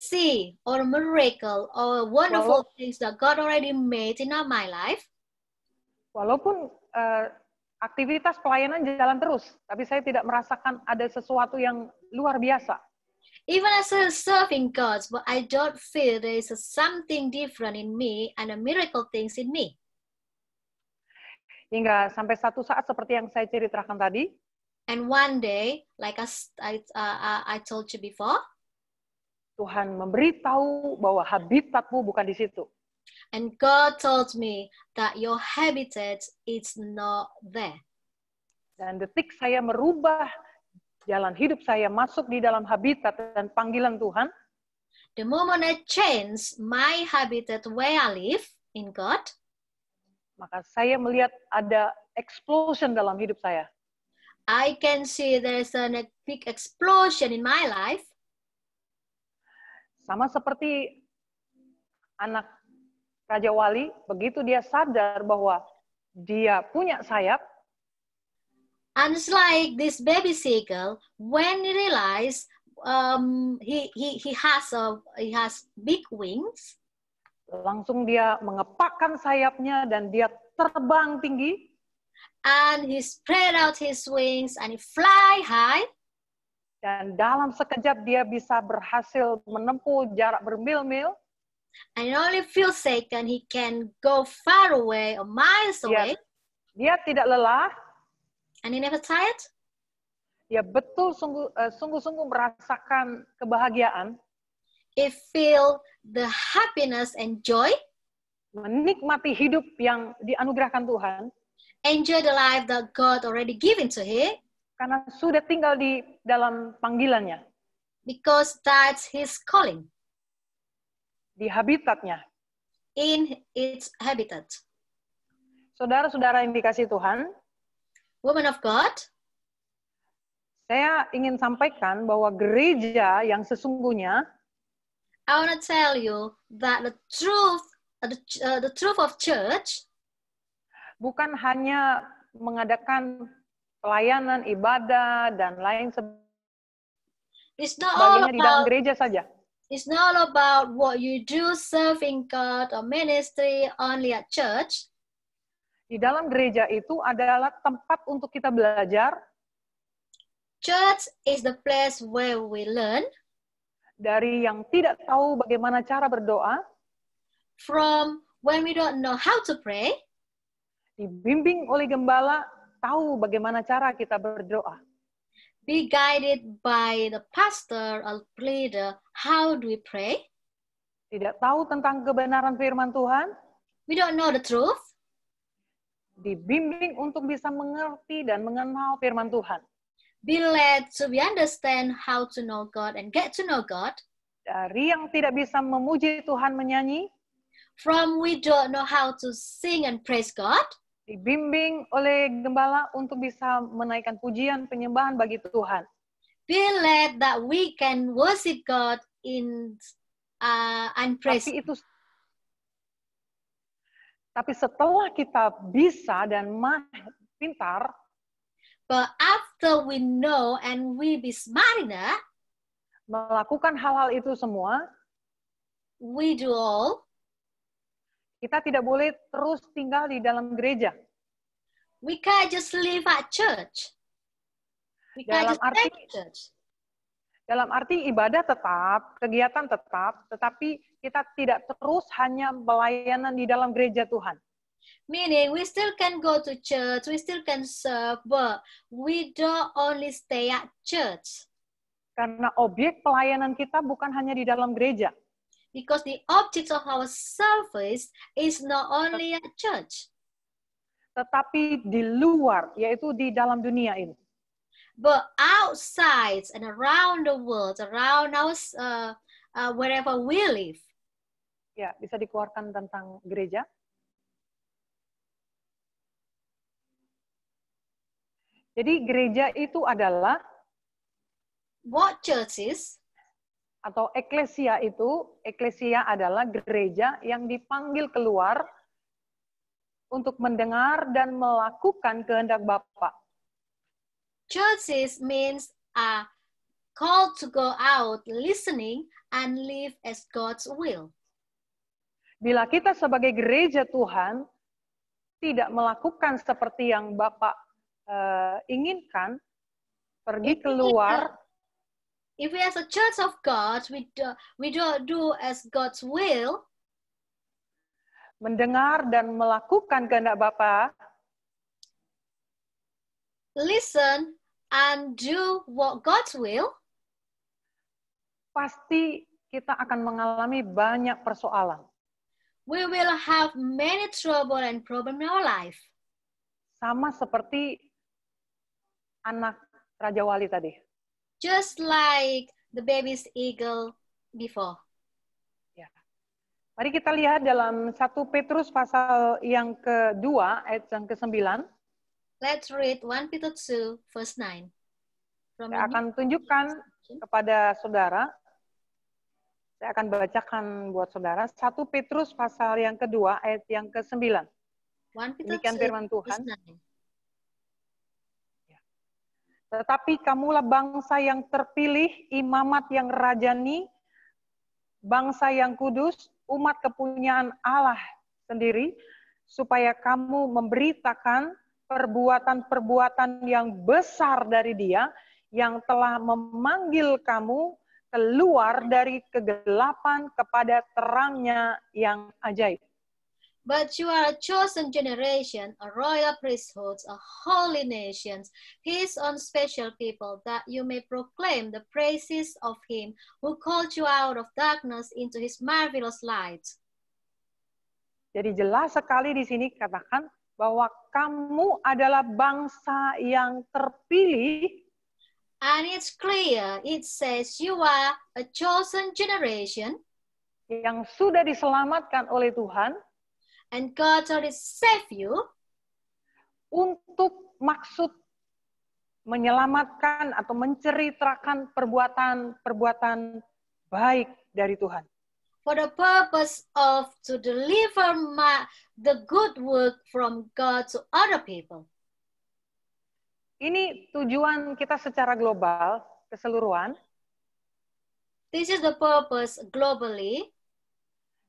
see or a miracle or wonderful Walau- things that God already made in my life, Walaupun aktivitas pelayanan jalan terus, tapi saya tidak merasakan ada sesuatu yang luar biasa. even as I'm serving God, but I don't feel there is something different in me and a miracle things in me. Hingga sampai satu saat seperti yang saya ceritakan tadi, And one day, like I told you before, Tuhan memberitahu bahwa habitatmu bukan di situ. and God told me that your habitat is not there. Dan detik saya merubah jalan hidup saya masuk di dalam habitat dan panggilan Tuhan, The moment I change my habitat where I live in God, maka saya melihat ada explosion dalam hidup saya. I can see there's a big explosion in my life. Sama seperti anak Raja Wali, begitu dia sadar bahwa dia punya sayap, And it's like this baby seagull, when he realized he has big wings, langsung dia mengepakkan sayapnya dan dia terbang tinggi, and he spread out his wings and he fly high. dan dalam sekejap dia bisa berhasil menempuh jarak bermil-mil. And in only few seconds he can go far away or miles away. Dia tidak lelah, And he never tired. dia betul sungguh-sungguh merasakan kebahagiaan, He feel the happiness and joy, menikmati hidup yang dianugerahkan Tuhan, enjoy the life that God already given to him, karena sudah tinggal di dalam panggilannya, because that's his calling di habitatnya. in its habitat. Saudara-saudara yang dikasihi Tuhan, Woman of God, saya ingin sampaikan bahwa gereja yang sesungguhnya I want to tell you that the truth of church bukan hanya mengadakan pelayanan, ibadah, dan lain is not all sebagainya di dalam about gereja saja. it's not all about what you do serving God or ministry only at church. Di dalam gereja itu adalah tempat untuk kita belajar Church is the place where we learn dari yang tidak tahu bagaimana cara berdoa, from when we don't know how to pray, dibimbing oleh gembala, tahu bagaimana cara kita berdoa. be guided by the pastor or leader. How do we pray? Tidak tahu tentang kebenaran firman Tuhan, We don't know the truth. dibimbing untuk bisa mengerti dan mengenal firman Tuhan. Be led to be understand how to know God and get to know God. Dari yang tidak bisa memuji Tuhan menyanyi, From we don't know how to sing and praise God. dibimbing oleh gembala untuk bisa menaikkan pujian penyembahan bagi Tuhan. Be led that we can worship God in and praise. Tapi setelah kita bisa dan pintar, But after we know and we be smart enough, melakukan hal-hal itu semua, we do all. kita tidak boleh terus tinggal di dalam gereja. We can't just live at church. We can't just stay at church. Dalam arti ibadah tetap, kegiatan tetap, tetapi kita tidak terus hanya pelayanan di dalam gereja Tuhan. Meaning we still can go to church, we still can serve, but we don't only stay at church. Karena objek pelayanan kita bukan hanya di dalam gereja. Because the object of our service is not only at church, tetapi di luar, yaitu di dalam dunia ini. but outside and around the world, around us, wherever we live. Ya, bisa dikeluarkan tentang gereja. Jadi gereja itu adalah, What church is? atau eklesia adalah gereja yang dipanggil keluar untuk mendengar dan melakukan kehendak Bapa. Churches means a called to go out listening and live as God's will. Bila kita sebagai gereja Tuhan tidak melakukan seperti yang Bapak inginkan, pergi keluar. If we as a church of God, we don't do as God's will, mendengar dan melakukan kehendak Bapa, listen and do what God's will, pasti kita akan mengalami banyak persoalan. we will have many trouble and problem in our life. Sama seperti anak Raja Wali tadi. Just like the baby's eagle before. Mari kita lihat dalam 1 Petrus pasal yang kedua, ayat yang ke-9. Let's read 1 Peter 2, verse 9. Saya akan tunjukkan kepada saudara. Saya akan bacakan buat saudara. 1 Petrus pasal yang kedua, ayat yang ke-9. Demikian firman Tuhan. Tetapi kamulah bangsa yang terpilih, imamat yang rajani, bangsa yang kudus, umat kepunyaan Allah sendiri, supaya kamu memberitakan perbuatan-perbuatan yang besar dari Dia, yang telah memanggil kamu keluar dari kegelapan kepada terangnya yang ajaib. But you are a chosen generation, a royal priesthood, a holy nation, His own special people, that you may proclaim the praises of Him who called you out of darkness into His marvelous light. Jadi jelas sekali di sini katakan bahwa kamu adalah bangsa yang terpilih. And it's clear, it says you are a chosen generation. Yang sudah diselamatkan oleh Tuhan. And God already saved you. Untuk maksud menyelamatkan atau menceritakan perbuatan-perbuatan baik dari Tuhan. For the purpose of to deliver the good work from God to other people. Ini tujuan kita secara global, keseluruhan. This is the purpose globally.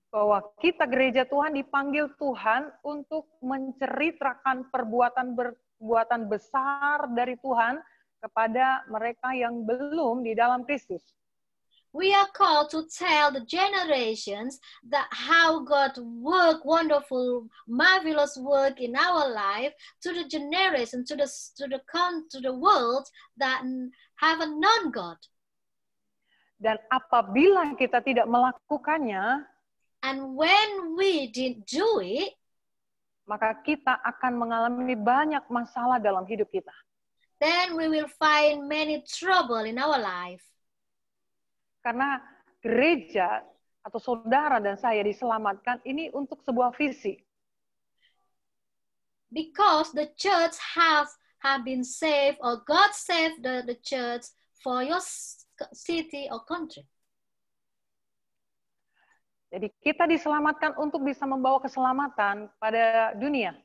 Bahwa kita gereja Tuhan dipanggil Tuhan untuk menceritakan perbuatan besar dari Tuhan kepada mereka yang belum di dalam Kristus. We are called to tell the generations that how God work wonderful, marvelous work in our life to the generation, to the world that haven't known God. Dan apabila kita tidak melakukannya, and when we didn't do it, maka kita akan mengalami banyak masalah dalam hidup kita. Then we will find many trouble in our life. Karena gereja atau saudara dan saya diselamatkan ini untuk sebuah visi. Because the church have been saved, or God saved the church for your city or country. Jadi kita diselamatkan untuk bisa membawa keselamatan pada dunia.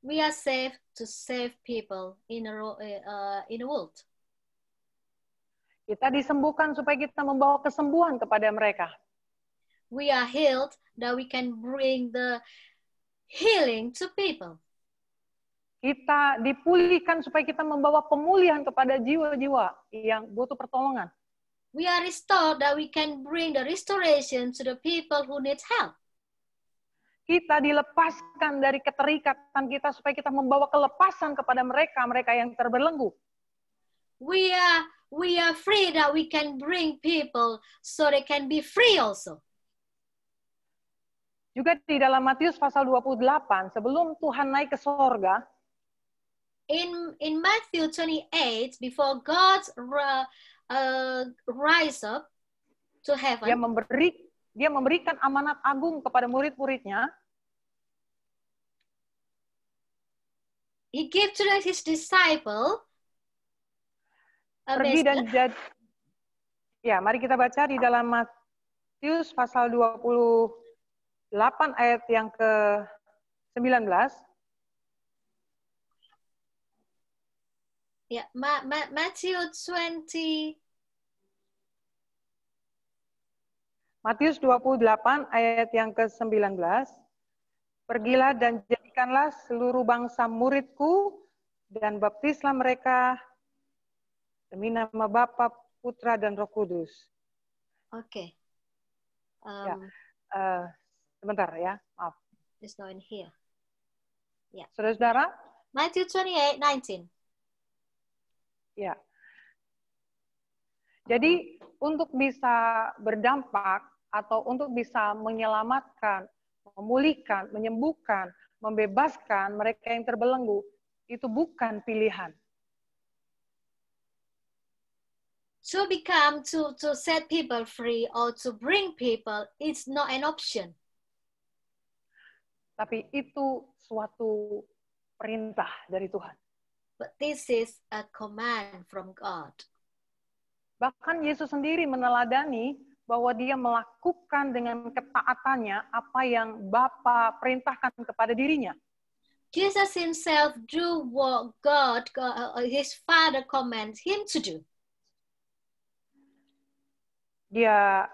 We are saved to save people in the world. Kita disembuhkan supaya kita membawa kesembuhan kepada mereka. We are healed that we can bring the healing to people. Kita dipulihkan supaya kita membawa pemulihan kepada jiwa-jiwa yang butuh pertolongan. We are restored that we can bring the restoration to the people who need help. Kita dilepaskan dari keterikatan kita supaya kita membawa kelepasan kepada mereka yang terbelenggu. We are free that we can bring people so they can be free also. Juga di dalam Matius pasal 28, sebelum Tuhan naik ke sorga, in Matthew 28, before God rise up to heaven, dia memberikan amanat agung kepada murid-muridnya. He gave to his disciple pergi dan mari kita baca di dalam Matius pasal 28 ayat yang ke-19. Yeah, Matthew 28 Matius 28 ayat yang ke-19. Pergilah dan jadikanlah seluruh bangsa muridku dan baptislah mereka demi nama Bapa, Putra, dan Roh Kudus. Okay. Ya, sebentar ya, maaf. It's not in here. Yeah. Saudara-saudara, Matthew 28:19. ya. Jadi untuk bisa berdampak atau untuk bisa menyelamatkan, memulihkan, menyembuhkan, membebaskan mereka yang terbelenggu, itu bukan pilihan. To set people free or to bring people, it's not an option. Tapi itu suatu perintah dari Tuhan. But this is a command from God. Bahkan Yesus sendiri meneladani bahwa dia melakukan dengan ketaatannya apa yang Bapa perintahkan kepada dirinya. Jesus himself do what his Father commands him to do. Dia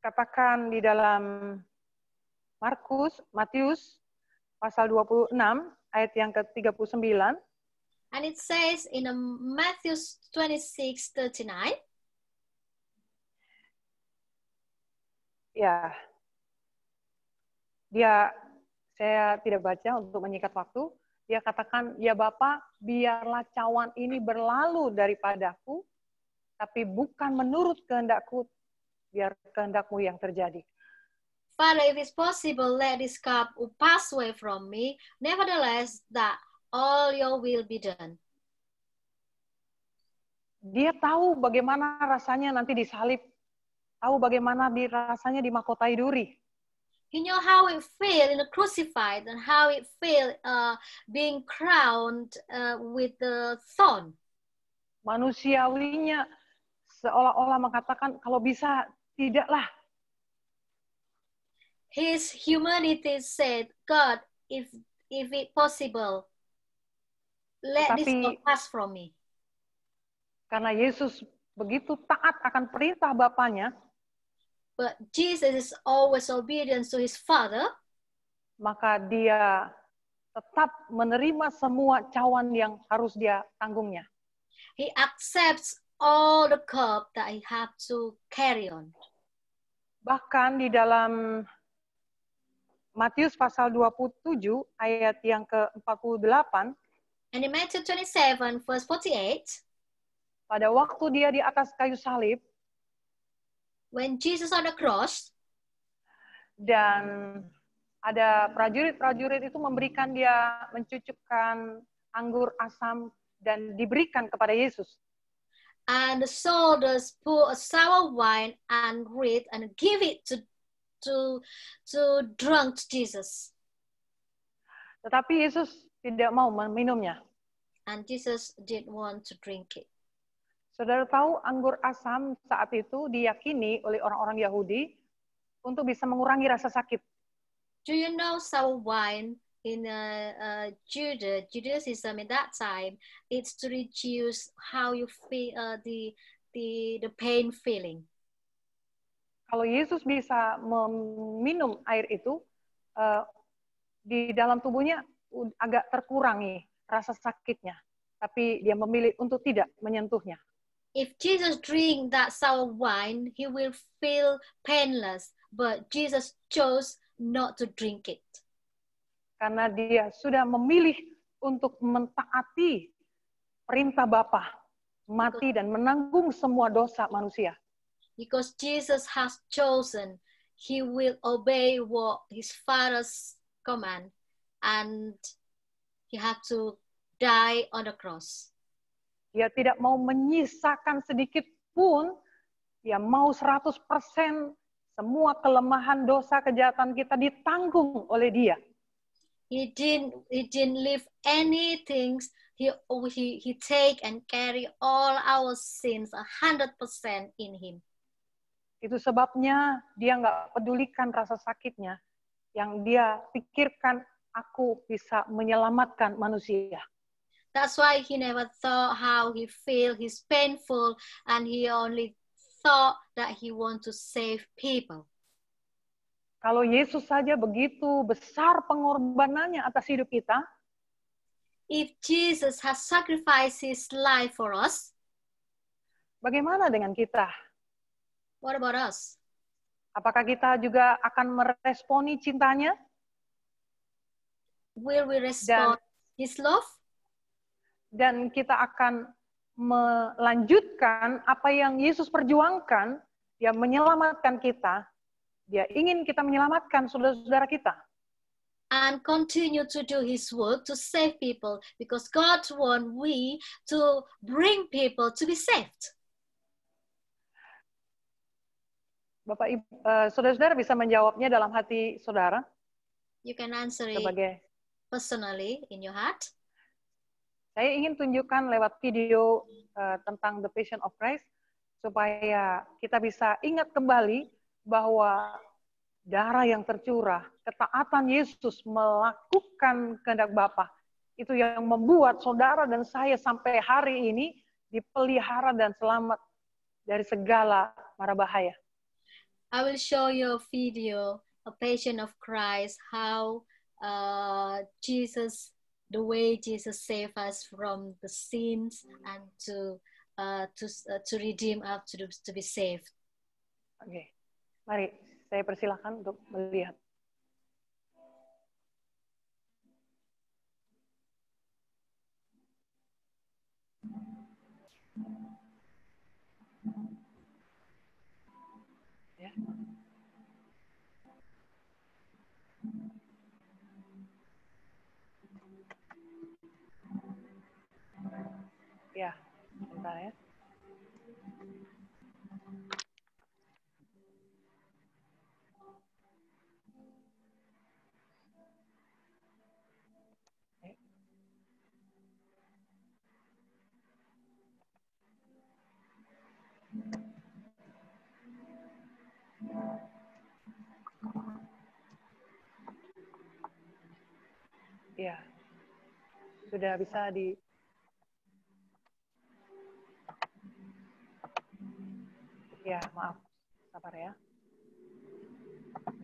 katakan di dalam Matius pasal 26 ayat yang ke-39. And it says in Matthew 26:39. Ya. Saya tidak baca untuk menyikat waktu. Dia katakan, "Ya Bapa, biarlah cawan ini berlalu daripadaku, tapi bukan menurut kehendakku, biar kehendakmu yang terjadi." Father, if it's possible, let this cup pass away from me. Nevertheless, that all your will be done. Dia tahu bagaimana rasanya nanti disalib, tahu bagaimana rasanya dimahkotai duri. He knew how it felt in the crucified and how it felt being crowned with the thorn. Manusiawinya seolah-olah mengatakan, kalau bisa tidaklah. His humanity said, God, if it possible, let this pass from me. Karena Yesus begitu taat akan perintah Bapaknya, but Jesus is always obedient to his Father, maka dia tetap menerima semua cawan yang harus dia tanggungnya. He accepts all the cup that he have to carry on. Bahkan di dalam Matius pasal 27 ayat yang ke-48, and in Matthew 27 verse 48, pada waktu dia di atas kayu salib, when Jesus on the cross, dan ada prajurit-prajurit itu memberikan dia mencucukkan anggur asam dan diberikan kepada Yesus. And the soldiers pour a sour wine and read and give it to drunk Jesus. Tetapi Yesus tidak mau meminumnya. And Jesus didn't want to drink it. Saudara tahu anggur asam saat itu diyakini oleh orang-orang Yahudi untuk bisa mengurangi rasa sakit. Do you know sour wine in Judaism at that time? It's to reduce how you feel the pain feeling. Kalau Yesus bisa meminum air itu, di dalam tubuhnya agak terkurangi rasa sakitnya, tapi dia memilih untuk tidak menyentuhnya. If Jesus drink that sour wine, he will feel painless, but Jesus chose not to drink it. Karena dia sudah memilih untuk mentaati perintah Bapa, mati dan menanggung semua dosa manusia. Because Jesus has chosen, he will obey what his Father's command, and he had to die on the cross. Dia tidak mau menyisakan sedikit pun, dia mau 100% semua kelemahan dosa kejahatan kita ditanggung oleh dia. He didn't leave anything. He take and carry all our sins 100% in him. Itu sebabnya dia nggak pedulikan rasa sakitnya. Yang dia pikirkan, aku bisa menyelamatkan manusia. That's why he never thought how he feel. He's painful, and he only thought that he wants to save people. Kalau Yesus saja begitu besar pengorbanannya atas hidup kita, If Jesus has sacrificed his life for us, bagaimana dengan kita? what about us? Apakah kita juga akan meresponi cintanya? Will we respond his love? Dan kita akan melanjutkan apa yang Yesus perjuangkan, dia menyelamatkan kita, dia ingin kita menyelamatkan saudara-saudara kita. And continue to do his work to save people, because God wants we to bring people to be saved. Bapak Ibu, saudara-saudara bisa menjawabnya dalam hati saudara. You can answer it Sebagai personally in your heart. saya ingin tunjukkan lewat video tentang The Passion of Christ supaya kita bisa ingat kembali bahwa darah yang tercurah, ketaatan Yesus melakukan kehendak Bapa, itu yang membuat saudara dan saya sampai hari ini dipelihara dan selamat dari segala mara bahaya. I will show you a video, A Passion of Christ, how the way Jesus saved us from the sins and to redeem us to be saved. Oke, mari saya persilakan untuk melihat. Ya. Ya, sebentar ya. Ya, sudah bisa di... Ya, maaf, sabar ya.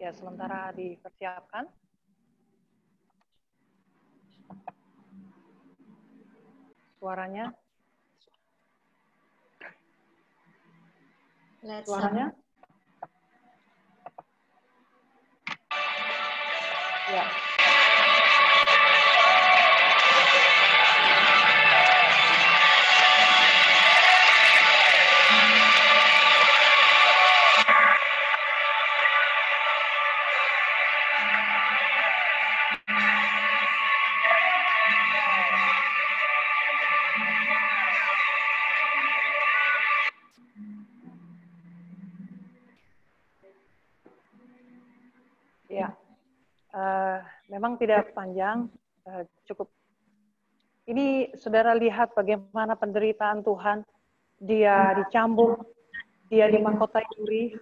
Ya, sementara dipersiapkan. Suaranya. Suaranya. Ya. Ya, memang tidak panjang, cukup. Ini saudara lihat bagaimana penderitaan Tuhan. Dia dicambuk, dia dimahkotai duri.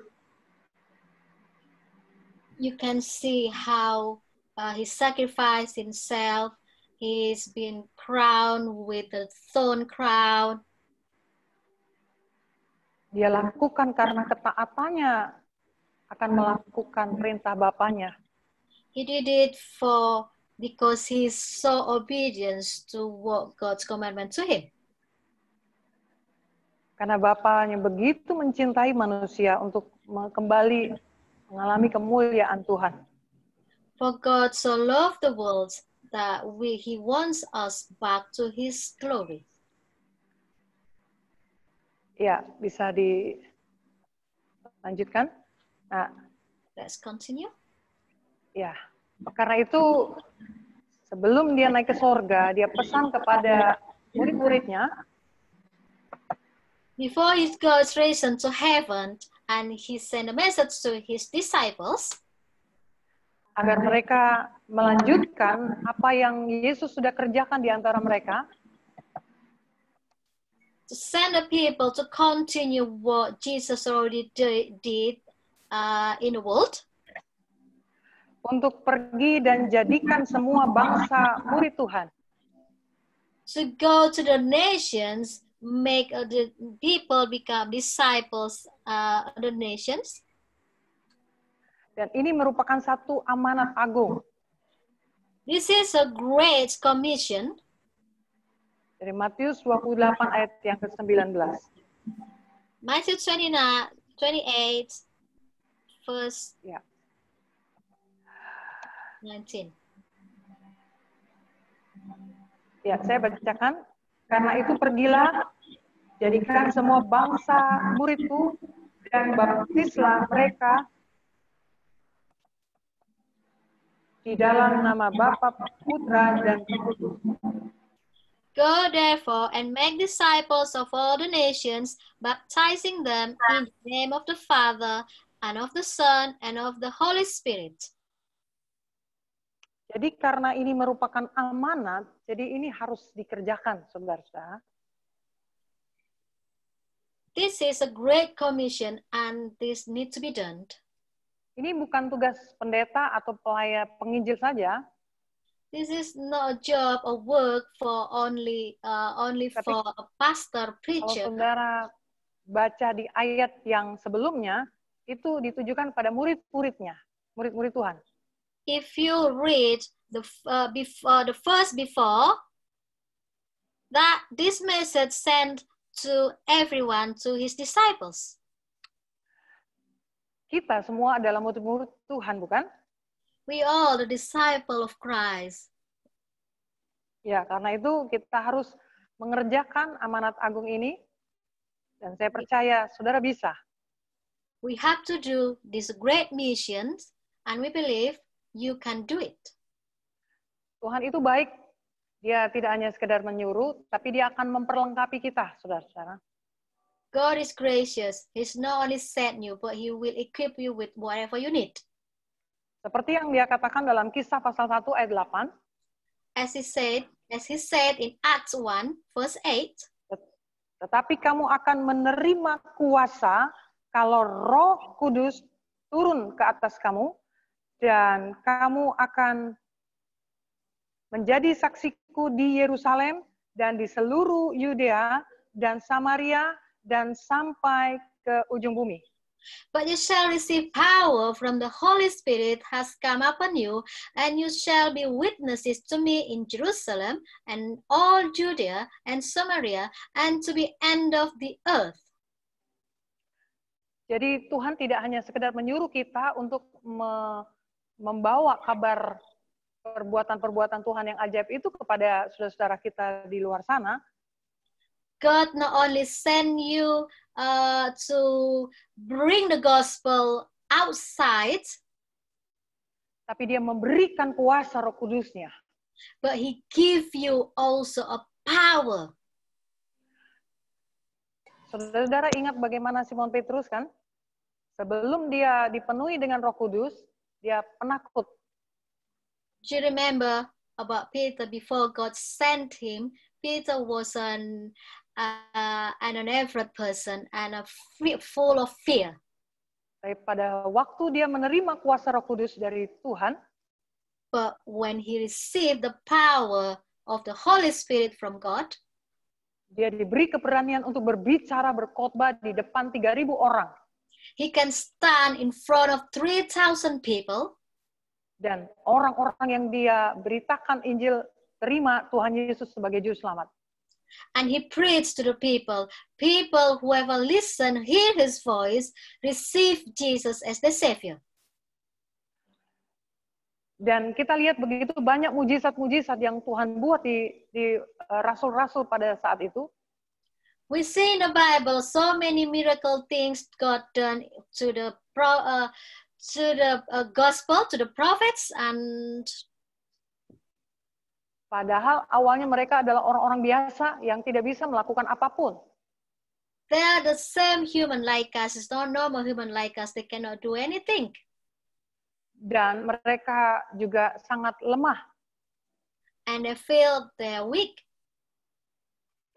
You can see how he sacrificed himself. He's been crowned with a thorn crown. Dia lakukan karena ketaatannya akan melakukan perintah Bapanya. He did it because he's so obedient to what God's commandment to him. Karena Bapanya begitu mencintai manusia untuk kembali mengalami kemuliaan Tuhan. For God so loved the world that he wants us back to his glory. Ya, bisa dilanjutkan. Nah, let's continue. Ya, karena itu sebelum dia naik ke sorga, dia pesan kepada murid-muridnya. Before he goes risen to heaven, and he sent a message to his disciples. Agar mereka melanjutkan apa yang Yesus sudah kerjakan di antara mereka. To send the people to continue what Jesus already did in the world. Untuk pergi dan jadikan semua bangsa murid Tuhan. To go to the nations make the people become disciples the nations. Dan ini merupakan satu amanat agung. This is a great commission. Dari Matius 28 ayat yang ke-19. Matthew 28, verse Ya. 19. Ya, saya bacakan. Karena itu pergilah, jadikan semua bangsa muridku, dan baptislah mereka di dalam nama Bapa, Putra, dan Roh Kudus. Go therefore and make disciples of all the nations, baptizing them in the name of the Father, and of the Son, and of the Holy Spirit. Jadi karena ini merupakan amanat, jadi ini harus dikerjakan, saudara-saudara. This is a great commission and this needs to be done. Ini bukan tugas pendeta atau penginjil saja. This is not a job or work for only for a pastor, preacher. Kalau saudara baca di ayat yang sebelumnya, itu ditujukan pada murid-muridnya, murid-murid Tuhan. If you read the verse before, that this message sent to everyone, to his disciples. Kita semua adalah murid-murid Tuhan, bukan? We all the disciple of Christ. Ya, karena itu kita harus mengerjakan amanat agung ini, dan saya percaya saudara bisa. We have to do this great mission, and we believe you can do it. Tuhan itu baik, dia tidak hanya sekedar menyuruh, tapi dia akan memperlengkapi kita, saudara-saudara. God is gracious. He's not only sent you, but he will equip you with whatever you need. Seperti yang dia katakan dalam Kisah pasal 1 ayat 8. As he said in Acts 1, verse 8. Tetapi kamu akan menerima kuasa kalau Roh Kudus turun ke atas kamu, dan kamu akan menjadi saksiku di Yerusalem dan di seluruh Yudea dan Samaria dan sampai ke ujung bumi. But you shall receive power from the Holy Spirit has come upon you, and you shall be witnesses to me in Jerusalem and all Judea and Samaria and to the end of the earth. Jadi Tuhan tidak hanya sekedar menyuruh kita untuk membawa kabar perbuatan-perbuatan Tuhan yang ajaib itu kepada saudara-saudara kita di luar sana. God not only send you to bring the gospel outside, tapi dia memberikan kuasa Roh Kudusnya. But he give you also a power. Saudara-saudara ingat bagaimana Simon Petrus kan? Sebelum dia dipenuhi dengan Roh Kudus, dia penakut. Do you remember about Peter before God sent him? Peter was an average person and full of fear. Tapi pada waktu dia menerima kuasa Roh Kudus dari Tuhan, but when he received the power of the Holy Spirit from God, dia diberi keberanian untuk berbicara, berkhotbah di depan 3.000 orang. He can stand in front of 3,000 people. Dan orang-orang yang dia beritakan Injil terima Tuhan Yesus sebagai juru selamat. And he preached to the people. People who ever listen, hear his voice, receive Jesus as the Savior. Dan kita lihat begitu banyak mujizat-mujizat yang Tuhan buat di rasul-rasul pada saat itu. We see in the Bible so many miracle things God done to the gospel, to the prophets, and padahal awalnya mereka adalah orang-orang biasa yang tidak bisa melakukan apapun. They are the same human like us. It's not normal human like us. They cannot do anything. Dan mereka juga sangat lemah. And they feel they are weak.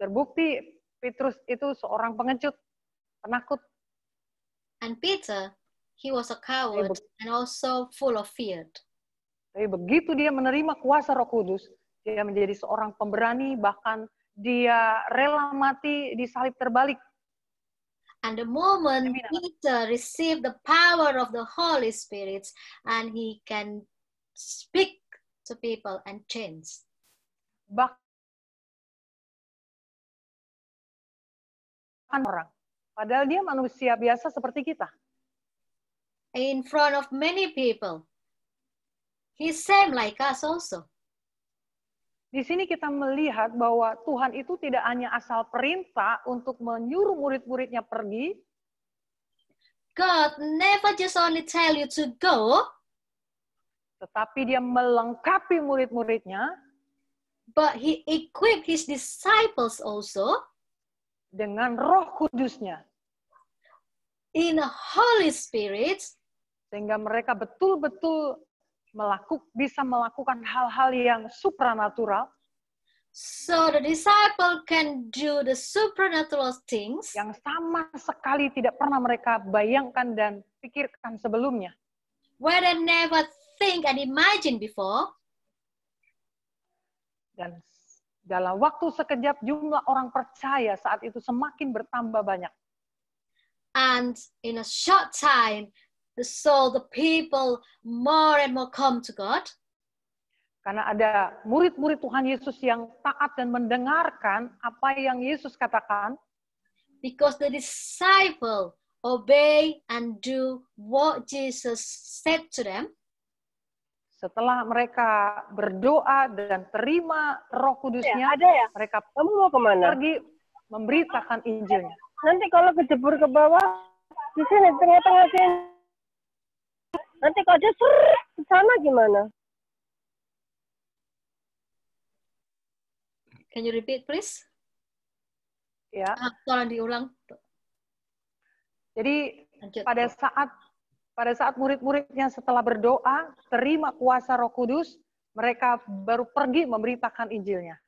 Terbukti Petrus itu seorang pengecut, penakut. And Peter, he was a coward and also full of fear. Tapi begitu dia menerima kuasa Roh Kudus, dia menjadi seorang pemberani, bahkan dia rela mati di salib terbalik. And the moment Peter received the power of the Holy Spirit, and he can speak to people and change. Bahkan orang, padahal dia manusia biasa seperti kita. In front of many people, he's same like us also. Di sini kita melihat bahwa Tuhan itu tidak hanya asal perintah untuk menyuruh murid-muridnya pergi. God never just only tell you to go, tetapi dia melengkapi murid-muridnya, but he equipped his disciples also dengan Roh Kudusnya, in the Holy Spirit, sehingga mereka betul-betul bisa melakukan hal-hal yang supranatural. So the disciple can do the supernatural things yang sama sekali tidak pernah mereka bayangkan dan pikirkan sebelumnya. Where they never think and imagine before. Dan dalam waktu sekejap jumlah orang percaya saat itu semakin bertambah banyak. And in a short time, the people more and more come to God. Karena ada murid-murid Tuhan Yesus yang taat dan mendengarkan apa yang Yesus katakan. Because the disciple obey and do what Jesus said to them. Setelah mereka berdoa dan terima Roh Kudusnya, mereka kamu mau kemana? Pergi memberitakan Injilnya. Nanti kalau kejebur ke bawah, di sini tengah-tengah sini. Nanti kalau dia ke sana gimana? Can you repeat, please? Ya. Tolong diulang. Jadi pada saat murid-muridnya setelah berdoa, terima kuasa Roh Kudus, mereka baru pergi memberitakan Injilnya.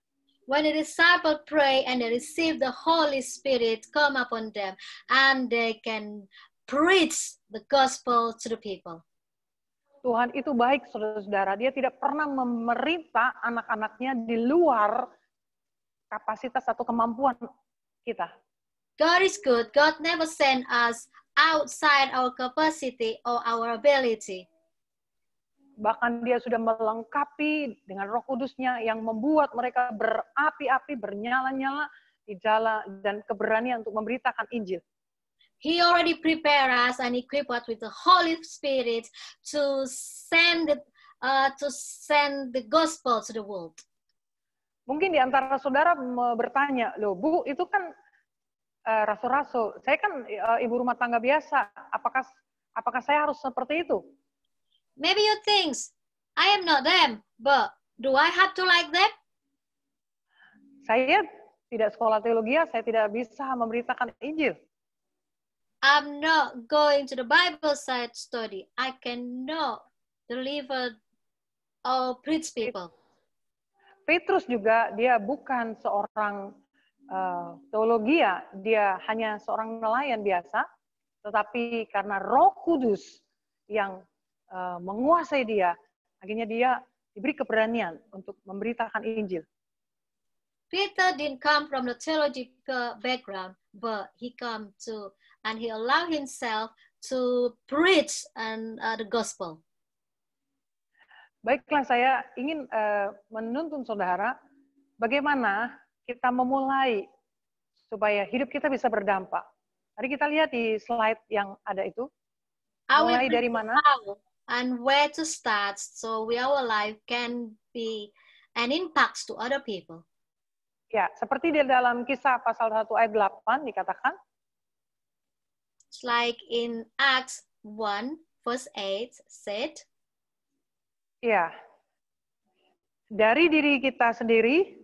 When the disciple pray and they receive the Holy Spirit come upon them, and they can preach the gospel to the people. Tuhan itu baik, saudara-saudara. Dia tidak pernah memerintah anak-anaknya di luar kapasitas atau kemampuan kita. God is good. God never send us outside our capacity or our ability. Bahkan dia sudah melengkapi dengan Roh Kudusnya yang membuat mereka berapi-api, bernyala-nyala di jalan dan keberanian untuk memberitakan Injil. He already prepared us and equipped us with the Holy Spirit to send the gospel to the world. Mungkin di antara saudara bertanya, loh Bu, itu kan rasul-rasul. Saya kan ibu rumah tangga biasa. Apakah saya harus seperti itu? Maybe you think, I am not them, but do I have to like them? Saya tidak sekolah teologi, saya tidak bisa memberitakan Injil. I'm not going to the Bible side study. I cannot deliver or preach people. Petrus juga, dia bukan seorang teologia, dia hanya seorang nelayan biasa, tetapi karena Roh Kudus yang menguasai dia, akhirnya dia diberi keberanian untuk memberitakan Injil. Peter didn't come from the theological background, but he come to and he allowed himself to preach and the gospel. Baiklah, saya ingin menuntun saudara bagaimana kita memulai supaya hidup kita bisa berdampak. Mari kita lihat di slide yang ada itu. Mulai dari mana? And where to start so our life can be an impact to other people. Ya, seperti di dalam Kisah pasal 1 ayat 8 dikatakan. It's like in Acts 1 verse 8 said. Ya, dari diri kita sendiri,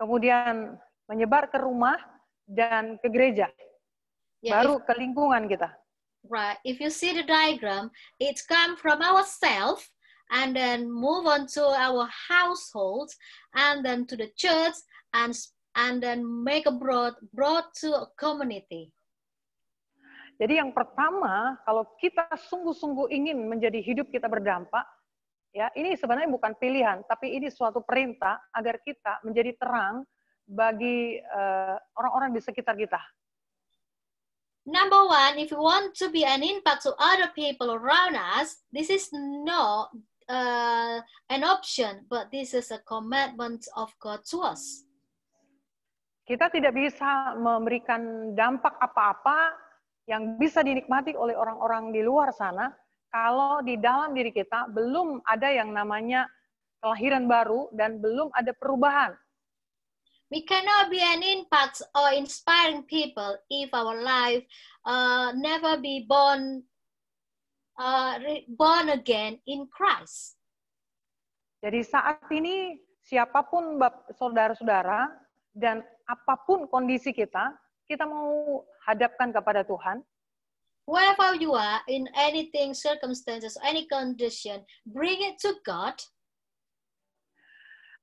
kemudian menyebar ke rumah dan ke gereja, baru ke lingkungan kita. Right, if you see the diagram, it's come from ourselves, and then move on to our households, and then to the church, and then make a broad to a community. Jadi yang pertama, kalau kita sungguh-sungguh ingin menjadi hidup kita berdampak, ya, ini sebenarnya bukan pilihan, tapi ini suatu perintah agar kita menjadi terang bagi orang-orang di sekitar kita. Number one, if you want to be an impact to other people around us, this is not an option, but this is a commandment of God to us. Kita tidak bisa memberikan dampak apa-apa yang bisa dinikmati oleh orang-orang di luar sana kalau di dalam diri kita belum ada yang namanya kelahiran baru dan belum ada perubahan. We cannot be an impact or inspiring people if our life never be born again in Christ. Jadi saat ini siapapun saudara-saudara dan apapun kondisi kita mau hadapkan kepada Tuhan. Wherever you are, in anything, circumstances, any condition, bring it to God.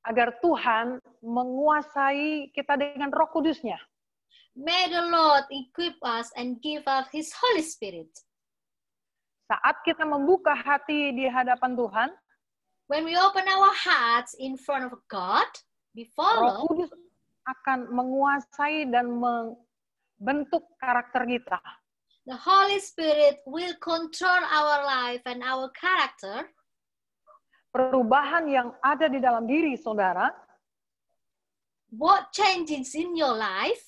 Agar Tuhan menguasai kita dengan Roh Kudus-Nya. May the Lord equip us and give us His Holy Spirit. Saat kita membuka hati di hadapan Tuhan, when we open our hearts in front of God, before Roh Kudus akan menguasai dan membentuk karakter kita. The Holy Spirit will control our life and our character. Perubahan yang ada di dalam diri saudara, what changes in your life,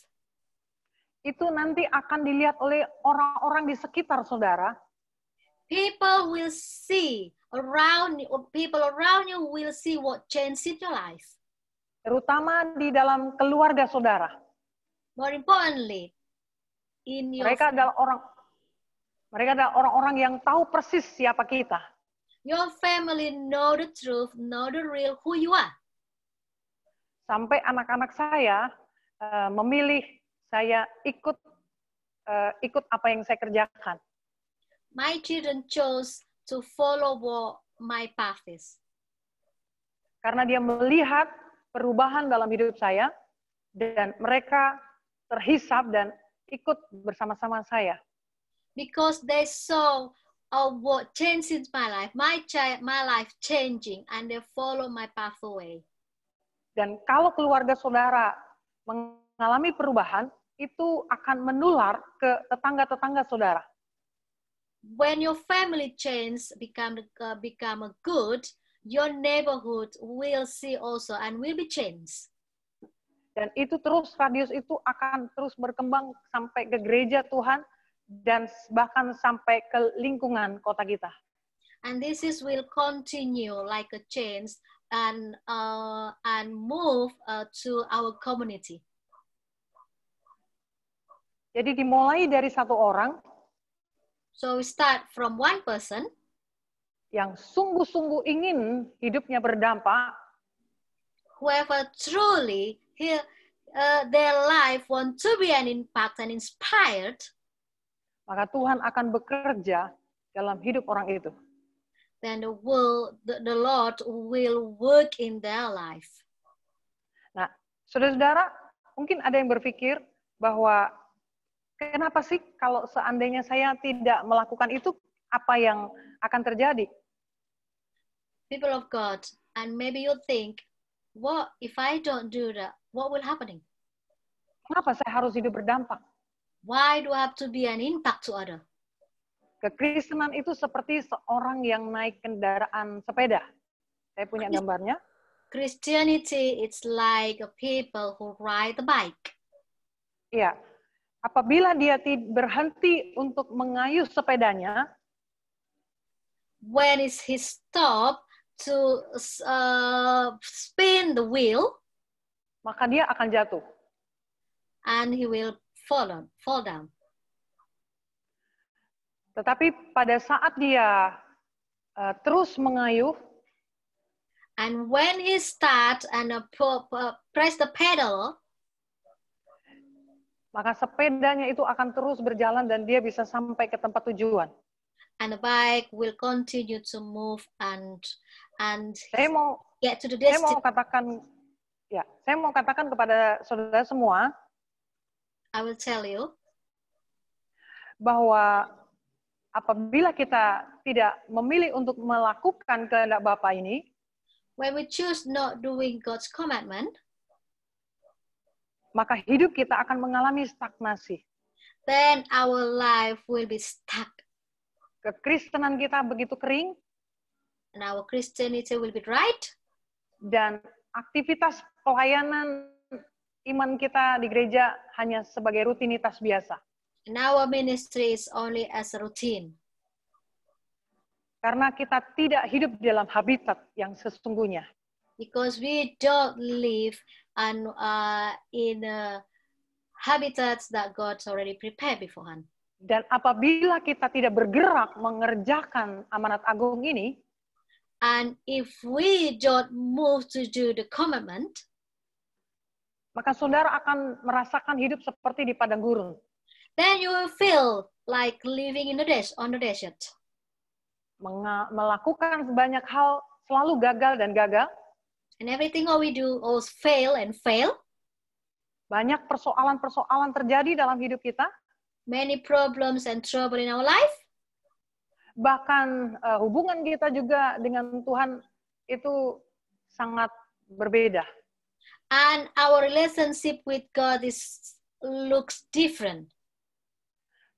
itu nanti akan dilihat oleh orang-orang di sekitar saudara. People will see around you, people around you will see what changes in your life. Terutama di dalam keluarga saudara. More importantly, in your mereka adalah orang-orang yang tahu persis siapa kita. Your family know the truth, know the real who you are. Sampai anak-anak saya memilih saya ikut apa yang saya kerjakan. My children chose to follow what my path is. Karena dia melihat perubahan dalam hidup saya dan mereka terhisap dan ikut bersama-sama saya. Because they saw what changed in my life, my life changing, and they follow my pathway. Dan kalau keluarga saudara mengalami perubahan, itu akan menular ke tetangga-tetangga saudara. When your family change, become good, your neighborhood will see also and will be changed. Dan itu terus, radius itu akan terus berkembang sampai ke gereja Tuhan, dan bahkan sampai ke lingkungan kota kita. And this will continue like a change and move to our community. Jadi dimulai dari satu orang. So we start from one person yang sungguh-sungguh ingin hidupnya berdampak. Whoever truly their life want to be an impact and inspired. Maka Tuhan akan bekerja dalam hidup orang itu. Then the Lord will work in their life. Nah, saudara-saudara, mungkin ada yang berpikir bahwa kenapa sih kalau seandainya saya tidak melakukan itu, apa yang akan terjadi? People of God, and maybe you think, what if I don't do that? What will happen? Kenapa saya harus hidup berdampak? Why do I have to be an impact to others? Kekristenan itu seperti seorang yang naik kendaraan sepeda. Saya punya gambarnya. Christianity, it's like a people who ride the bike. Iya. Apabila dia berhenti untuk mengayuh sepedanya, when he stop to spin the wheel, maka dia akan jatuh. And he will fall down. Tetapi pada saat dia terus mengayuh, and when he start and press the pedal, maka sepedanya itu akan terus berjalan dan dia bisa sampai ke tempat tujuan. And the bike will continue to move and get to the destination. Saya mau katakan kepada saudara semua, I will tell you, bahwa apabila kita tidak memilih untuk melakukan kehendak Bapa ini, when we choose not doing God's commandment, maka hidup kita akan mengalami stagnasi. Then our life will be stuck. Kekristenan kita begitu kering, And our Christianity will be right. dan aktivitas pelayanan iman kita di gereja hanya sebagai rutinitas biasa. And our ministry is only as a routine. Karena kita tidak hidup dalam habitat yang sesungguhnya. Because we don't live in habitats that God's already prepared beforehand. Dan apabila kita tidak bergerak mengerjakan amanat agung ini, and if we don't move to do the commandment, maka saudara akan merasakan hidup seperti di padang gurun. then you will feel like living in on the desert. Melakukan banyak hal selalu gagal dan gagal. And everything all we do always fail and fail. Banyak persoalan-persoalan terjadi dalam hidup kita. Many problems and trouble in our life. Bahkan hubungan kita juga dengan Tuhan itu sangat berbeda. And our relationship with God looks different.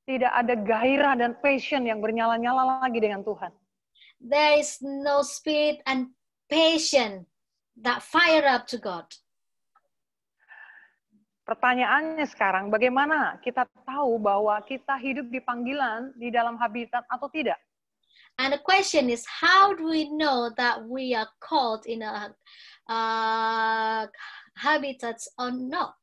Tidak ada gairah dan passion yang bernyala-nyala lagi dengan Tuhan. There is no spirit and passion that fire up to God. Pertanyaannya sekarang, bagaimana kita tahu bahwa kita hidup di panggilan di dalam habitat atau tidak? And the question is, how do we know that we are called in a habitats or not?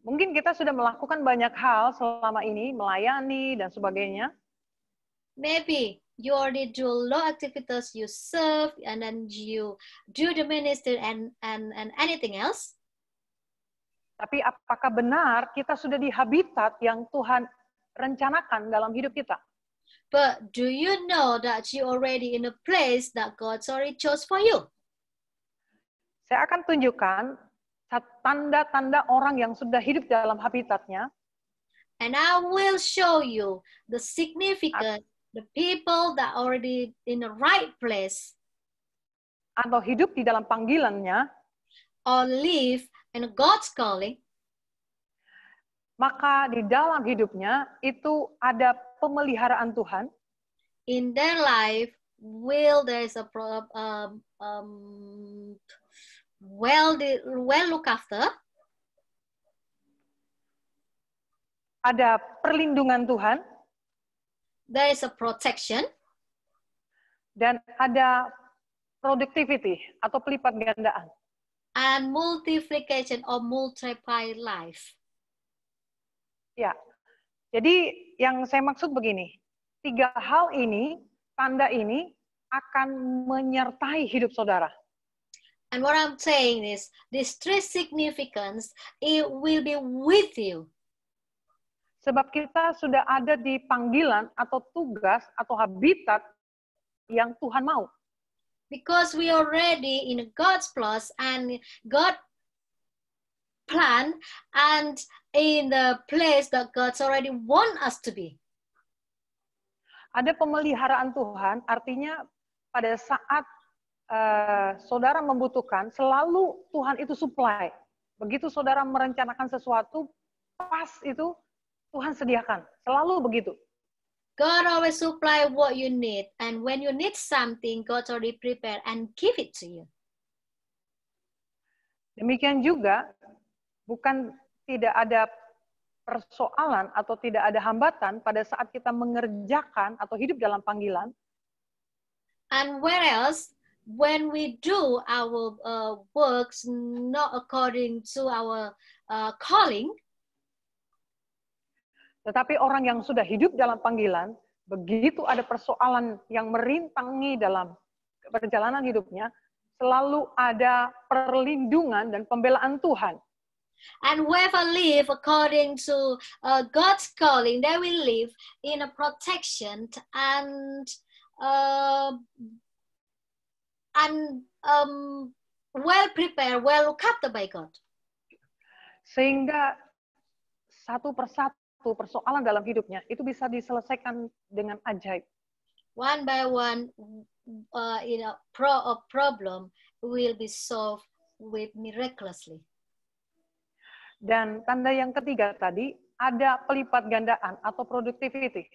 Mungkin kita sudah melakukan banyak hal selama ini, melayani dan sebagainya. Maybe you already do a lot of activities, you serve, and then you do the ministry and anything else. Tapi apakah benar kita sudah di habitat yang Tuhan rencanakan dalam hidup kita? But do you know that you already in a place that God's already chose for you? Saya akan tunjukkan tanda-tanda orang yang sudah hidup dalam habitatnya. And I will show you the significant, the people that already in the right place. Atau hidup di dalam panggilannya. Or live in God's calling. Maka di dalam hidupnya itu ada pemeliharaan Tuhan. In their life, there is a well look after. Ada perlindungan Tuhan. There is a protection. Dan ada productivity atau pelipat gandaan. And multiplication or multiply life. Ya, jadi yang saya maksud begini, 3 hal ini, tanda ini akan menyertai hidup saudara. And what I'm saying is, this 3 significance, it will be with you. Sebab kita sudah ada di panggilan atau tugas atau habitat yang Tuhan mau. Because we are already in God's plus and God plan and in the place that God's already want us to be. Ada pemeliharaan Tuhan, artinya pada saat saudara membutuhkan, selalu Tuhan itu supply. Begitu saudara merencanakan sesuatu, pas itu Tuhan sediakan. Selalu begitu. God always supply what you need. And when you need something, God already prepare and give it to you. Demikian juga, bukan tidak ada persoalan atau tidak ada hambatan pada saat kita mengerjakan atau hidup dalam panggilan. And whereas when we do our works not according to our calling, tetapi orang yang sudah hidup dalam panggilan, begitu ada persoalan yang merintangi dalam perjalanan hidupnya, selalu ada perlindungan dan pembelaan Tuhan. And whoever live according to God's calling, they will live in a protection and well prepared, well looked after by God. Sehingga satu persatu persoalan dalam hidupnya itu bisa diselesaikan dengan ajaib. One by one, a problem will be solved with miraculously. Dan tanda yang ketiga tadi, ada pelipat gandaan atau productivity.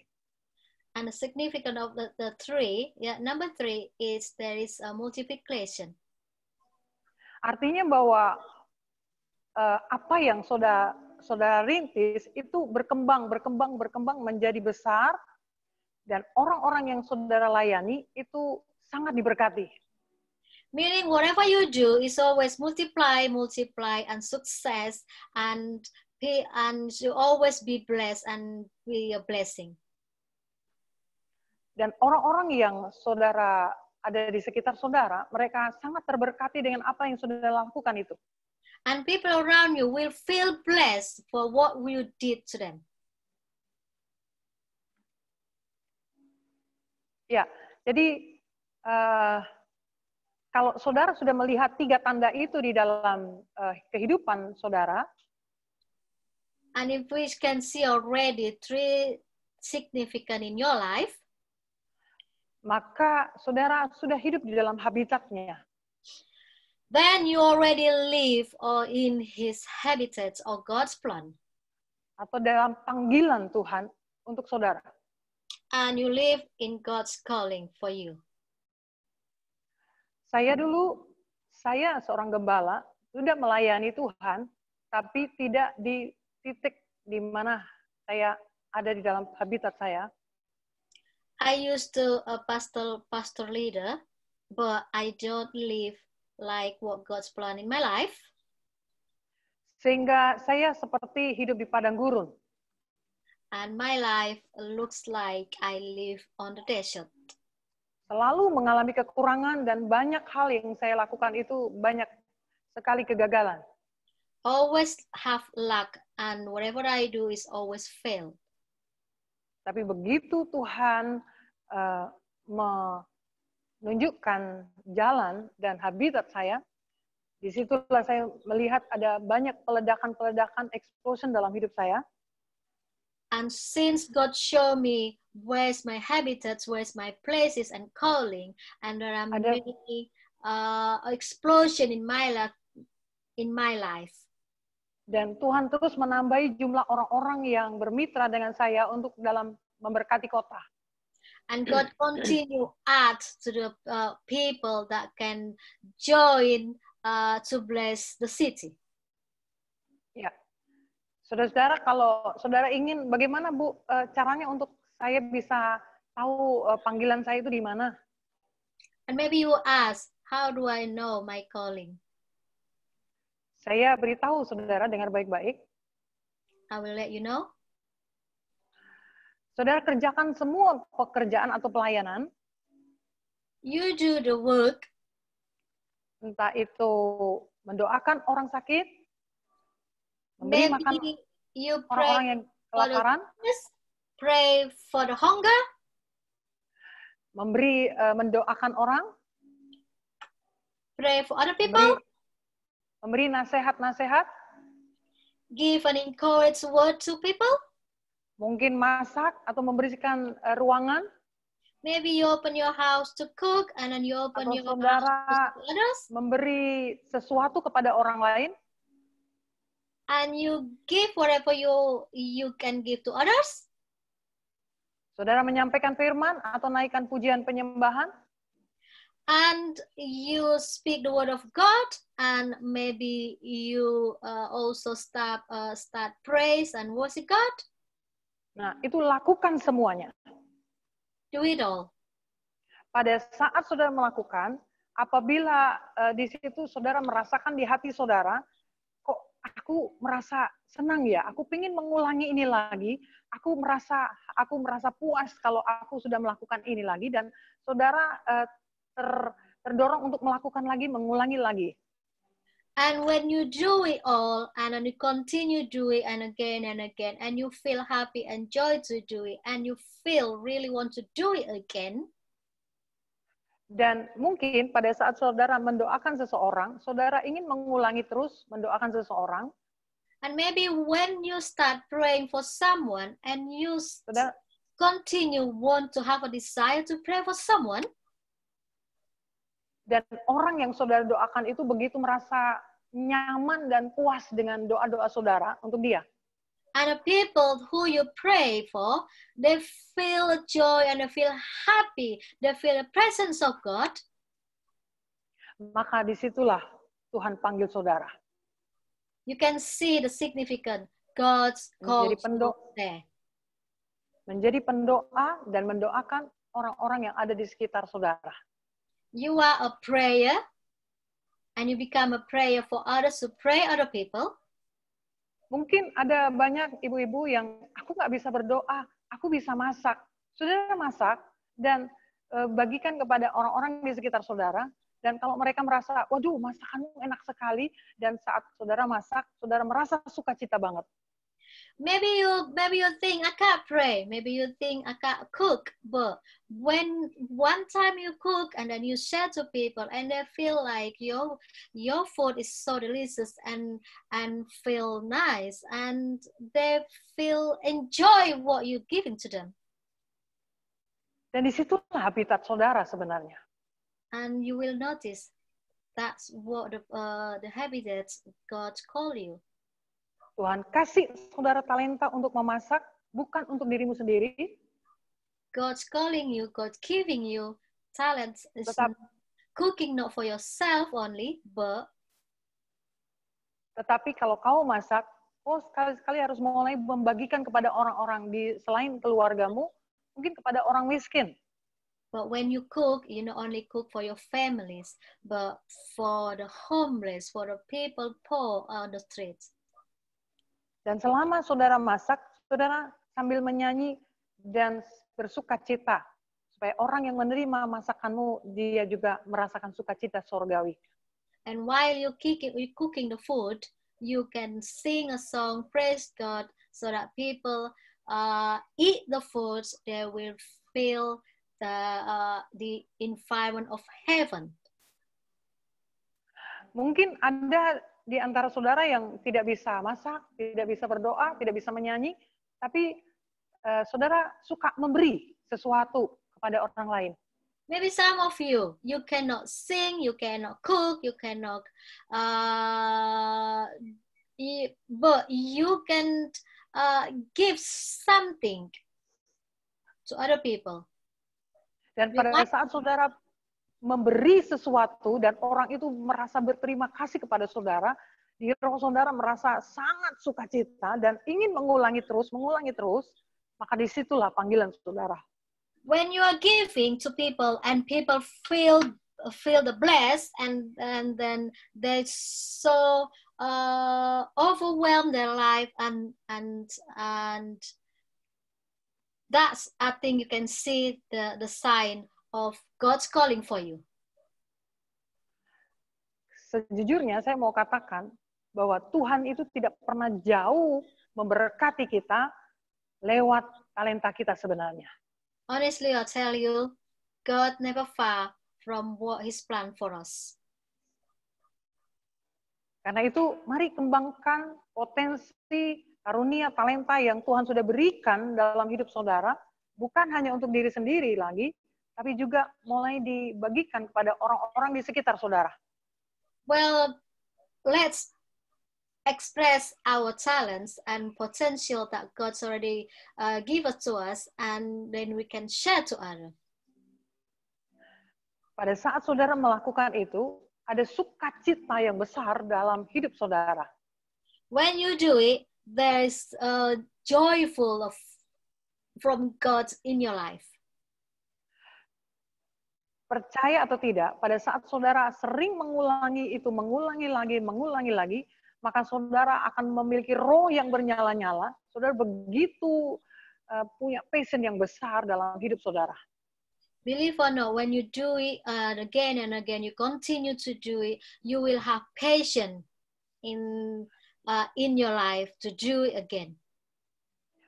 And the significance of the three, number 3 is there is a multiplication. Artinya bahwa apa yang saudara rintis itu berkembang menjadi besar, dan orang-orang yang saudara layani itu sangat diberkati. Meaning whatever you do is always multiply, and success, and you always be blessed and be a blessing. Dan orang-orang yang saudara ada di sekitar saudara, mereka sangat terberkati dengan apa yang saudara lakukan itu. And people around you will feel blessed for what you did to them. Ya, jadi kalau saudara sudah melihat 3 tanda itu di dalam kehidupan saudara, and if we can see already 3 significant in your life, maka saudara sudah hidup di dalam habitatnya. Then you already live or in His habitat or God's plan. Atau dalam panggilan Tuhan untuk saudara. And you live in God's calling for you. Saya seorang gembala, sudah melayani Tuhan, tapi tidak di titik di mana saya ada di dalam habitat saya. I used to a pastor leader, but I don't live like what God's plan in my life. Sehingga saya seperti hidup di padang gurun. And my life looks like I live on the desert. Selalu mengalami kekurangan dan banyak hal yang saya lakukan itu banyak sekali kegagalan. Always have luck and whatever I do is always fail. Tapi begitu Tuhan menunjukkan jalan dan habitat saya, disitulah saya melihat ada banyak peledakan explosion dalam hidup saya. And since God showed me where's my habitats, where's my places and calling, and there are many explosion in my life. Dan Tuhan terus menambahi jumlah orang-orang yang bermitra dengan saya untuk dalam memberkati kota. And God continue add to the people that can join to bless the city. Ya, saudara-saudara, kalau saudara ingin bagaimana Bu caranya untuk saya bisa tahu panggilan saya itu di mana? And maybe you ask, how do I know my calling? Saya beritahu saudara dengar baik-baik. I will let you know. Saudara kerjakan semua pekerjaan atau pelayanan. You do the work. Entah itu mendoakan orang sakit, memberi makan you pray orang-orang yang kelaparan, pray for the hunger, mendoakan orang, pray for other people, memberi nasihat-nasihat, give an encourage word to people, mungkin masak atau memberikan ruangan. Maybe you open your house to cook and then you open your saudara house to others. Memberi sesuatu kepada orang lain. And you give whatever you can give to others. Saudara menyampaikan firman atau naikkan pujian penyembahan. And you speak the word of God, and maybe you also start praise and worship God. Nah, itu lakukan semuanya. Do it all. Pada saat saudara melakukan, apabila di situ saudara merasakan di hati saudara, kok aku merasa senang ya, aku ingin mengulangi ini lagi, aku merasa puas kalau aku sudah melakukan ini lagi, dan saudara terdorong untuk melakukan lagi, mengulangi lagi. And when you do it all, and then you continue do it and again, and you feel happy and joy to do it, and you feel really want to do it again. Dan mungkin pada saat saudara mendoakan seseorang, saudara ingin mengulangi terus mendoakan seseorang. And maybe when you start praying for someone, and you continue want to have a desire to pray for someone. Dan orang yang saudara doakan itu begitu merasa nyaman dan puas dengan doa-doa saudara untuk dia. And the people who you pray for, they feel joy and they feel happy. They feel the presence of God. Maka disitulah Tuhan panggil saudara. You can see the significance. God's call there. Menjadi pendoa dan mendoakan orang-orang yang ada di sekitar saudara. You are a prayer, and you become a prayer for others to pray other people. Mungkin ada banyak ibu-ibu yang aku nggak bisa berdoa, aku bisa masak. Saudara masak dan bagikan kepada orang-orang di sekitar saudara. Dan kalau mereka merasa, waduh masakanmu enak sekali, dan saat saudara masak, saudara merasa sukacita banget. Maybe you think I can't pray. Maybe you think I can't cook. But when one time you cook and then you share to people and they feel like your food is so delicious and feel nice and they feel enjoy what you're giving to them. Dan disitulah habitat saudara sebenarnya. And you will notice that's what the habitats God call you. Tuhan kasih saudara talenta untuk memasak, bukan untuk dirimu sendiri. God's calling you, God's giving you talents. Cooking not for yourself only, but tetapi kalau kau masak, sekali-sekali harus mulai membagikan kepada orang-orang di selain keluargamu, mungkin kepada orang miskin. But when you cook, you not only cook for your families, but for the homeless, for the people poor on the streets. Dan selama saudara masak, saudara sambil menyanyi dan bersuka cita. Supaya orang yang menerima masakanmu, dia juga merasakan sukacita surgawi. And while you cooking the food, you can sing a song, praise God, so that people eat the foods, they will feel the environment of heaven. Mungkin ada di antara saudara yang tidak bisa masak, tidak bisa berdoa, tidak bisa menyanyi, tapi saudara suka memberi sesuatu kepada orang lain. Maybe some of you cannot sing, you cannot cook, you cannot, but you can give something to other people. Dan pada saat saudara memberi sesuatu dan orang itu merasa berterima kasih kepada saudara, di roh saudara merasa sangat sukacita dan ingin mengulangi terus, maka disitulah panggilan saudara. When you are giving to people and people feel the blessed and then they so overwhelm their life and that's, I think you can see the sign of God's calling for you. Sejujurnya saya mau katakan bahwa Tuhan itu tidak pernah jauh memberkati kita lewat talenta kita sebenarnya. Honestly, I'll tell you, God never far from what His plan for us. Karena itu, mari kembangkan potensi, karunia, talenta yang Tuhan sudah berikan dalam hidup saudara, bukan hanya untuk diri sendiri lagi, tapi juga mulai dibagikan kepada orang-orang di sekitar saudara. Well, let's express our talents and potential that God's already give us to us, and then we can share to others. Pada saat saudara melakukan itu, ada sukacita yang besar dalam hidup saudara. When you do it, there is joyful from God in your life. Percaya atau tidak, pada saat saudara sering mengulangi itu, mengulangi lagi, maka saudara akan memiliki roh yang bernyala-nyala. Saudara begitu punya passion yang besar dalam hidup saudara. Believe or not, when you do it again and again, you continue to do it, you will have passion in your life to do it again.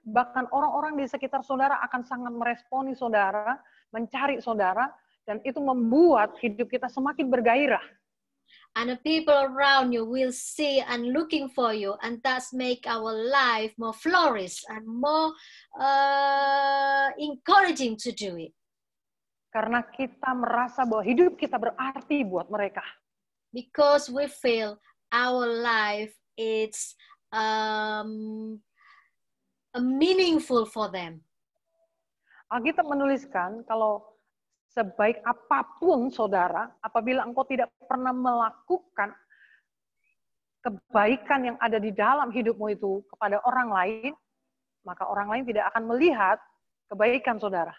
Bahkan orang-orang di sekitar saudara akan sangat meresponi saudara, mencari saudara, dan itu membuat hidup kita semakin bergairah. And the people around you will see and looking for you, and that's make our life more flourish and more encouraging to do it. Karena kita merasa bahwa hidup kita berarti buat mereka. Because we feel our life is meaningful for them. Alkitab menuliskan kalau sebaik apapun saudara, apabila engkau tidak pernah melakukan kebaikan yang ada di dalam hidupmu itu kepada orang lain, maka orang lain tidak akan melihat kebaikan saudara.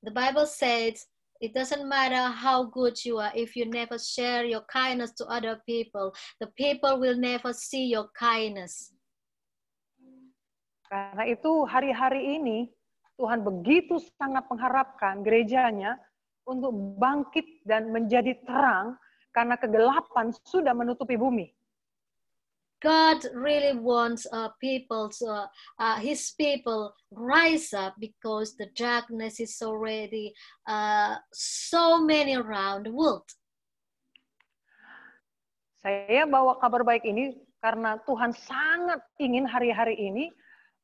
The Bible says, it doesn't matter how good you are if you never share your kindness to other people. The people will never see your kindness. Karena itu hari-hari ini Tuhan begitu sangat mengharapkan gerejanya untuk bangkit dan menjadi terang karena kegelapan sudah menutupi bumi. God really wants His people rise up because the darkness is already so many around the world. Saya bawa kabar baik ini karena Tuhan sangat ingin hari-hari ini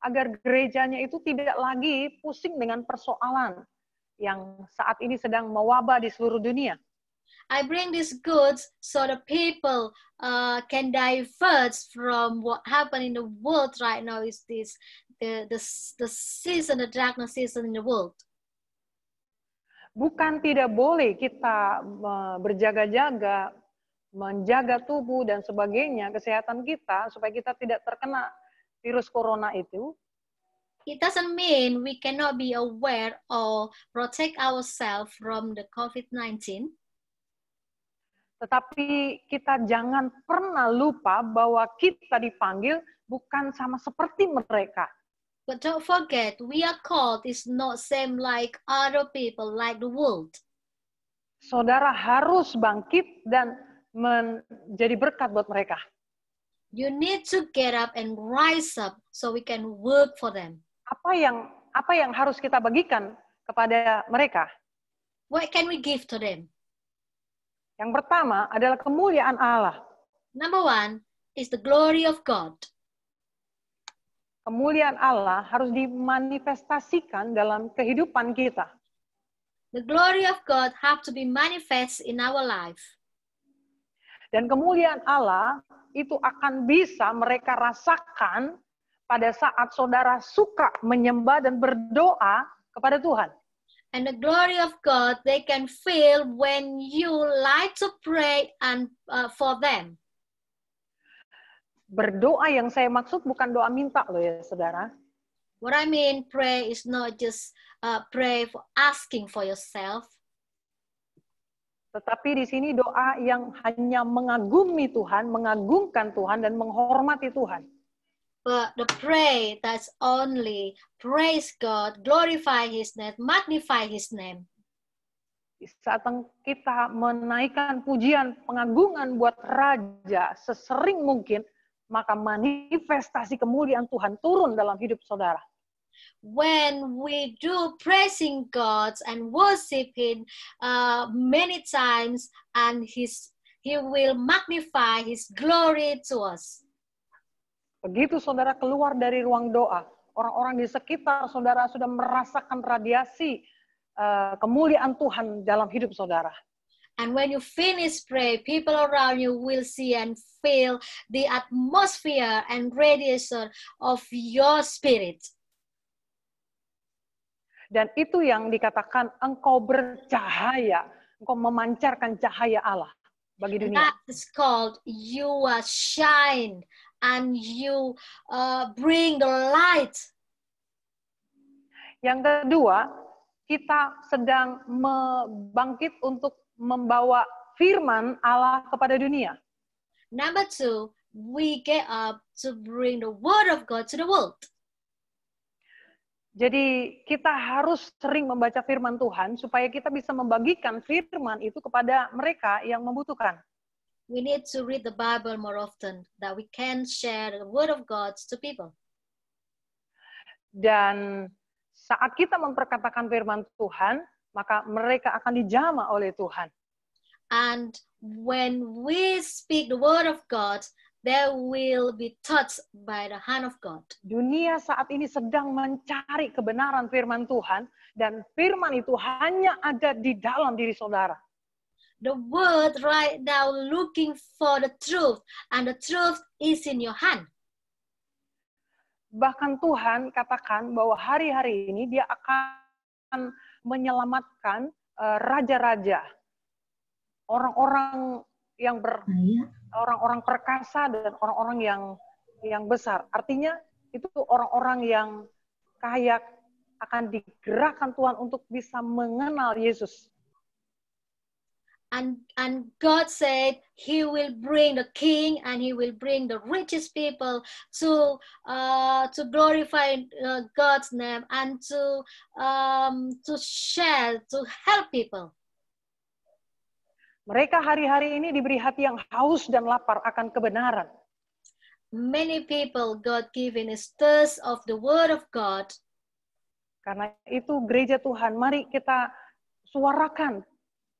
agar gerejanya itu tidak lagi pusing dengan persoalan yang saat ini sedang mewabah di seluruh dunia. I bring these goods so the people can divert from what happened in the world right now. Is this the season, the darkness season in the world? Bukan tidak boleh kita berjaga-jaga, menjaga tubuh dan sebagainya, kesehatan kita supaya kita tidak terkena virus corona itu. It doesn't mean we cannot be aware or protect ourselves from the COVID-19. Tetapi kita jangan pernah lupa bahwa kita dipanggil bukan sama seperti mereka. But don't forget, we are called is not same like other people, like the world. Saudara harus bangkit dan menjadi berkat buat mereka. You need to get up and rise up so we can work for them. Apa yang harus kita bagikan kepada mereka? What can we give to them? Yang pertama adalah kemuliaan Allah. Number one is the glory of God. Kemuliaan Allah harus dimanifestasikan dalam kehidupan kita. The glory of God have to be manifest in our life. Dan kemuliaan Allah itu akan bisa mereka rasakan pada saat saudara suka menyembah dan berdoa kepada Tuhan. And the glory of God they can feel when you like to pray and for them. Berdoa yang saya maksud bukan doa minta loh ya saudara. What I mean pray is not just pray for asking for yourself. Tetapi di sini doa yang hanya mengagumi Tuhan, mengagungkan Tuhan dan menghormati Tuhan. But the pray that's only praise God, glorify His name, magnify His name. Saat kita menaikkan pujian pengagungan buat Raja sesering mungkin, maka manifestasi kemuliaan Tuhan turun dalam hidup saudara. When we do praising God and worship Him many times, and He will magnify His glory to us. Begitu saudara keluar dari ruang doa, orang-orang di sekitar saudara sudah merasakan radiasi kemuliaan Tuhan dalam hidup saudara. And when you finish pray, people around you will see and feel the atmosphere and radiation of your spirit. Dan itu yang dikatakan engkau bercahaya, engkau memancarkan cahaya Allah bagi dunia. That is called you are shine. And you bring the light. Yang kedua, kita sedang bangkit untuk membawa firman Allah kepada dunia. Number two, we get up to bring the word of God to the world. Jadi kita harus sering membaca firman Tuhan supaya kita bisa membagikan firman itu kepada mereka yang membutuhkan. We need to read the Bible more often, that we can share the word of God to people. Dan saat kita memperkatakan firman Tuhan, maka mereka akan dijamah oleh Tuhan. And when we speak the word of God, they will be touched by the hand of God. Dunia saat ini sedang mencari kebenaran firman Tuhan, dan firman itu hanya ada di dalam diri saudara. The word right now looking for the truth, and the truth is in your hand. Bahkan Tuhan katakan bahwa hari-hari ini dia akan menyelamatkan raja-raja, orang-orang yang orang-orang perkasa dan orang-orang yang besar. Artinya itu orang-orang yang kaya akan digerakkan Tuhan untuk bisa mengenal Yesus. And God said He will bring the king and He will bring the richest people to glorify God's name and to share, to help people. Mereka hari-hari ini diberi hati yang haus dan lapar akan kebenaran. Many people God given a thirst of the word of God. Karena itu gereja Tuhan, mari kita suarakan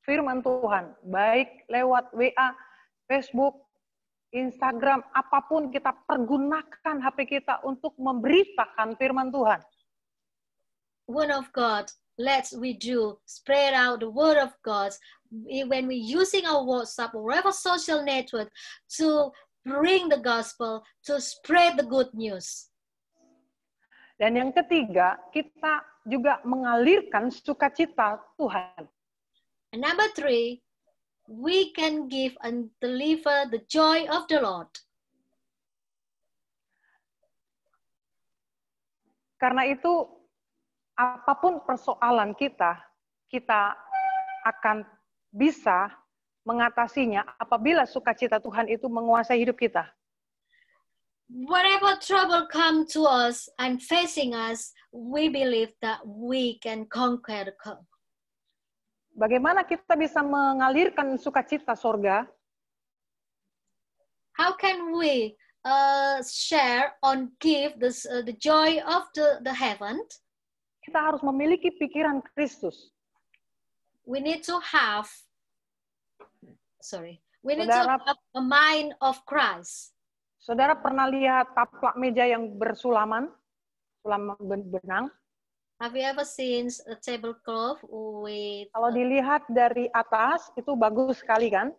firman Tuhan, baik lewat WA, Facebook, Instagram, apapun kita pergunakan HP kita untuk memberitakan firman Tuhan. Word of God, we do spread out the word of God when we're using our WhatsApp or whatever social network to bring the gospel, to spread the good news. Dan yang ketiga, kita juga mengalirkan sukacita Tuhan. And number 3, we can give and deliver the joy of the Lord. Karena itu, apapun persoalan kita akan bisa mengatasinya apabila sukacita Tuhan itu menguasai hidup kita. Whatever trouble come to us and facing us, we believe that we can conquer the curse. Bagaimana kita bisa mengalirkan sukacita sorga? How can we share on give the joy of the heaven? Kita harus memiliki pikiran Kristus. We need to have a mind of Christ. Saudara pernah lihat taplak meja yang bersulaman, sulaman benang? Have you ever seen a tablecloth with? Kalau dilihat dari atas itu bagus sekali kan?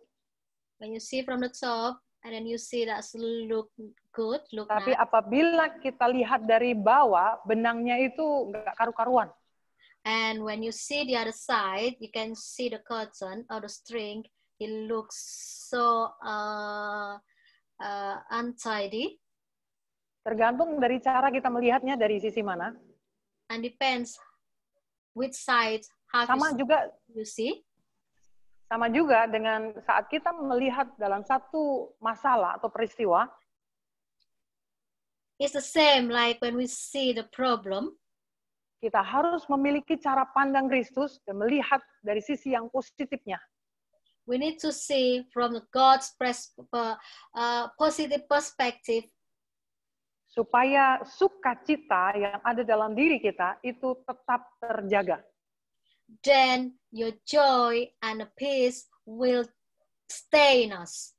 When you see from the top and then you see that look good, look Tapi nice. apabila kita lihat dari bawah, benangnya itu nggak karu-karuan. And when you see the other side, you can see the cotton or the string. It looks so untidy. Tergantung dari cara kita melihatnya dari sisi mana. And depends which side have you see. Sama juga dengan saat kita melihat dalam satu masalah atau peristiwa. It's the same like when we see the problem. Kita harus memiliki cara pandang Kristus dan melihat dari sisi yang positifnya. We need to see from God's positive perspective. Supaya sukacita yang ada dalam diri kita itu tetap terjaga. Then your joy and peace will stay in us.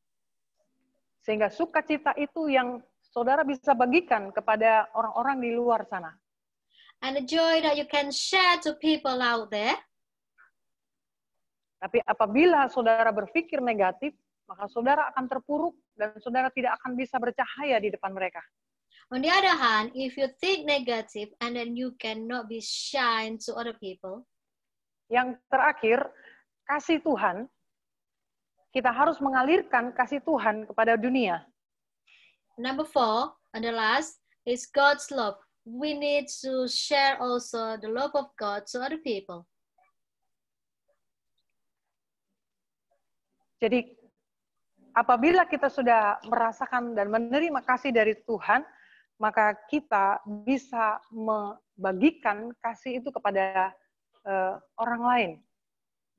Sehingga sukacita itu yang saudara bisa bagikan kepada orang-orang di luar sana. And the joy that you can share to people out there. Tapi apabila saudara berpikir negatif, maka saudara akan terpuruk dan saudara tidak akan bisa bercahaya di depan mereka. On the other hand, if you think negative and then you cannot be shine to other people. Yang terakhir, kasih Tuhan. Kita harus mengalirkan kasih Tuhan kepada dunia. Number 4, and the last, is God's love. We need to share also the love of God to other people. Jadi, apabila kita sudah merasakan dan menerima kasih dari Tuhan, maka kita bisa membagikan kasih itu kepada orang lain.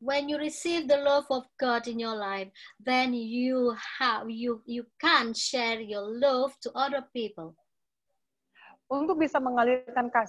When you receive the love of God in your life, then you can share your love to other people. Untuk bisa mengalirkan kasih